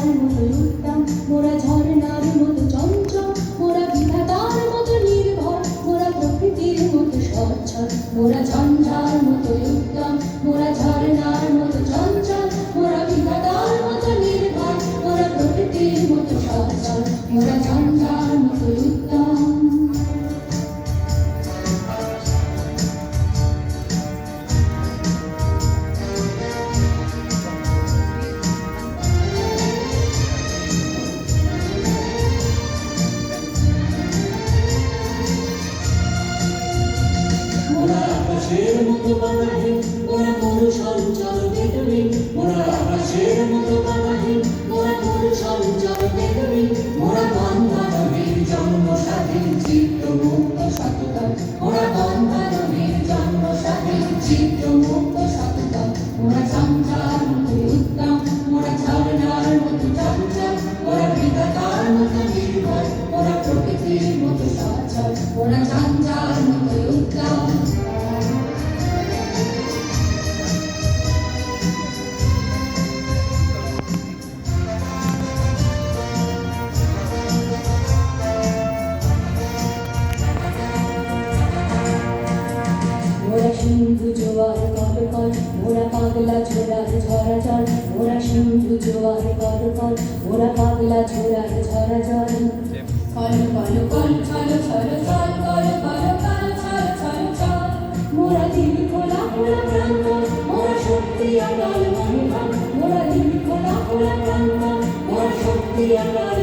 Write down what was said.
ঝঞ্ঝার মতো উত্তম, মোরা ঝর্ণার মতো চঞ্চল, মোরা বিধাতার মতো নির্ভর, মোরা প্রকৃতির মতো সচ্ছল। মোরা ঝঞ্ঝার মতো উত্তম, মোরা ঝর্ণার মতো চঞ্চল, মোরা বিধাতার মতো নির্ভর, মোরা প্রকৃতির মতো সচ্ছল। মোরা ঝঞ্ঝার মতো উত্তম। মোরা আকাশের মতো বাধাহীন, মোরা কোনো সঞ্চল বেদহীন, মোরা আকাশের মতো বাধাহীন, মোরা কোনো সঞ্চল বেদহীন, মোরা বন্ধনহীন জন্ম স্বাধীন চিত্ত মুক্ত সততম, মোরা বন্ধনহীন জন্ম স্বাধীন চিত্ত মুক্ত সততম। মোরা ঝঞ্ঝার মতো উত্তম, মোরা ঝর্ণার মতো চঞ্চল, মোরা বিধাতার মতো নির্ভর, মোরা প্রকৃতির মতো সচ্ছল। মোরা ঝঞ্ঝার মতো উত্তম। মোরা সিন্ধু জোয়ার কলকল, মোরা পাগলা ঝোড়ার ঝরা জল, মোরা সিন্ধু জোয়ার কলকল, মোরা পাগলা ঝোড়ার ঝরা জল। কল কল কল ছল ছল ছল কল কল কল ছল ছল ছল। মোরা দিল খোলা খোলা প্রান্ত, মোরা শক্তি অটল মনোবল, মোরা দিল খোলা খোলা প্রান্ত, মোরা শক্তি অটল